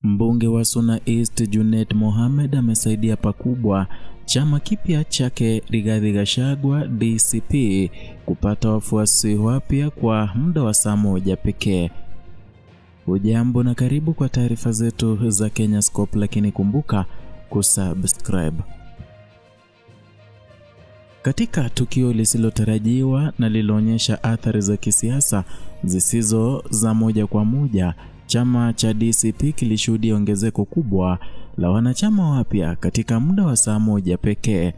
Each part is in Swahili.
Mbunge wa Suna East Junet Mohamed amesaidia pakubwa chama kipya chake Rigathi Gachagua DCP kupata wafuasi wapya kwa muda wa saa moja pekee. Hujambo na karibu kwa taarifa zetu za Kenya Scope, lakini kumbuka kusubscribe. Katika tukio lisilotarajiwa na liloonyesha athari za kisiasa zisizo za moja kwa moja, chama cha DCP kilishuhudia ongezeko kubwa la wanachama wapya katika muda wa saa moja pekee.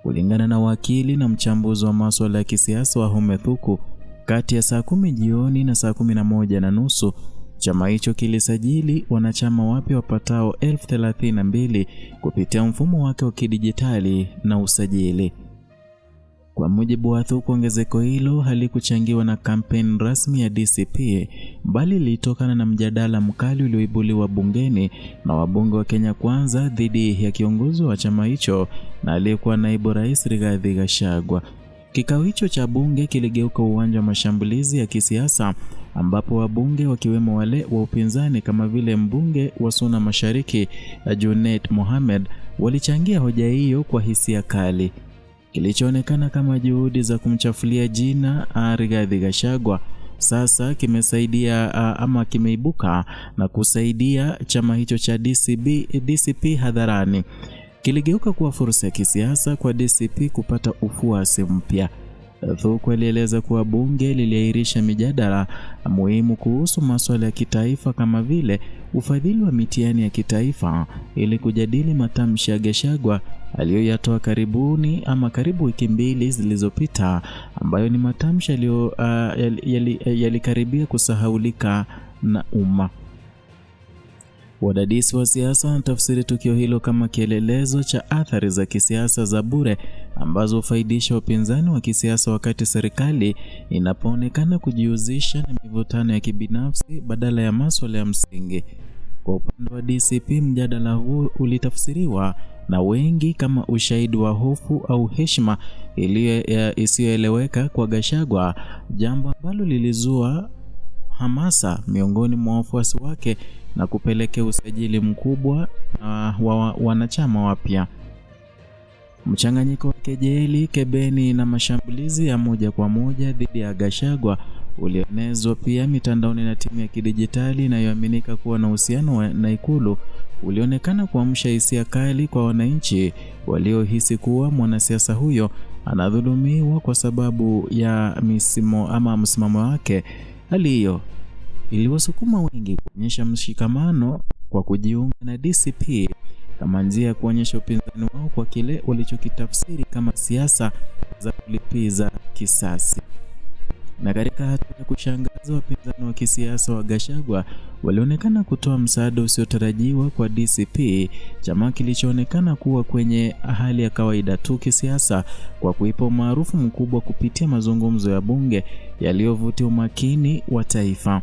Kulingana na wakili na mchambuzi wa masuala ya kisiasa Wahome Thuku, kati ya saa 10 jioni na saa 11:30 chama hicho kilisajili wanachama wapya wapatao 1032 kupitia mfumo wake wa kidijitali na usajili. Kwa mujibu wa Thuku, ongezeko hilo halikuchangiwa na kampeni rasmi ya DCP, bali lilitokana na mjadala mkali ulioibuliwa bungeni na wabunge wa Kenya Kwanza dhidi ya kiongozi wa chama hicho na aliyekuwa naibu rais Rigathi Gachagua. Kikao hicho cha bunge kiligeuka uwanja wa mashambulizi ya kisiasa, ambapo wabunge wakiwemo wale wa upinzani kama vile mbunge wa Suna Mashariki Junet Mohamed walichangia hoja hiyo kwa hisia kali. Kilichoonekana kama juhudi za kumchafulia jina Rigathi Gachagua sasa kimeibuka na kusaidia chama hicho cha DCP hadharani. Kiligeuka kuwa fursa ya kisiasa kwa DCP kupata ufuasi mpya. Thuku alieleza kuwa bunge liliahirisha mijadala muhimu kuhusu masuala ya kitaifa kama vile ufadhili wa mitihani ya kitaifa ili kujadili matamshi ya Gachagua aliyoyatoa karibu wiki mbili zilizopita, ambayo ni matamshi yalikaribia kusahaulika na umma. Wadadisi wa siasa wanatafsiri tukio hilo kama kielelezo cha athari za kisiasa za bure ambazo hufaidisha upinzani wa kisiasa wakati serikali inapoonekana kujihusisha na mivutano ya kibinafsi badala ya masuala ya msingi. Kwa upande wa DCP, mjadala huu ulitafsiriwa na wengi kama ushahidi wa hofu au heshima isiyoeleweka kwa Gachagua, jambo ambalo lilizua hamasa miongoni mwa wafuasi wake na kupelekea usajili mkubwa wa wanachama wapya. Mchanganyiko wa kejeli, kebeni na mashambulizi ya moja kwa moja dhidi ya Gachagua ulionezwa pia mitandaoni na timu ya kidijitali inayoaminika kuwa na uhusiano na Ikulu ulionekana kuamsha hisia kali kwa wananchi waliohisi kuwa mwanasiasa huyo anadhulumiwa kwa sababu ya msimamo wake. Hali hiyo iliwasukuma wengi kuonyesha mshikamano kwa kujiunga na DCP kama njia ya kuonyesha upinzani wao kwa kile walichokitafsiri kama siasa za kulipiza kisasi. Na katika hatua ya kushangaza, wapinzani wa kisiasa wa Gachagua walionekana kutoa msaada usiotarajiwa kwa DCP, chama kilichoonekana kuwa kwenye hali ya kawaida tu kisiasa, kwa kuipa umaarufu mkubwa kupitia mazungumzo ya bunge yaliyovutia umakini wa taifa.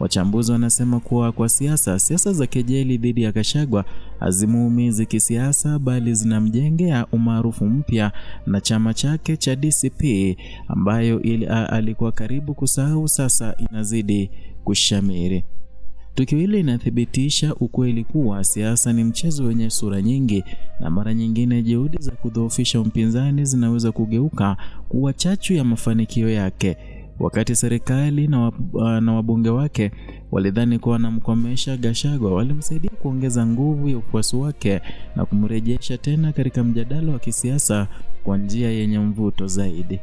Wachambuzi wanasema kuwa kwa siasa za kejeli dhidi ya Gachagua hazimuumizi kisiasa, bali zinamjengea umaarufu mpya na chama chake cha DCP ambayo alikuwa karibu kusahau sasa inazidi kushamiri. Tukio hili linathibitisha ukweli kuwa siasa ni mchezo wenye sura nyingi, na mara nyingine juhudi za kudhoofisha mpinzani zinaweza kugeuka kuwa chachu ya mafanikio yake. Wakati serikali na wabunge wake walidhani kuwa wanamkomesha Gachagua, walimsaidia kuongeza nguvu ya ufuasi wake na kumrejesha tena katika mjadala wa kisiasa kwa njia yenye mvuto zaidi.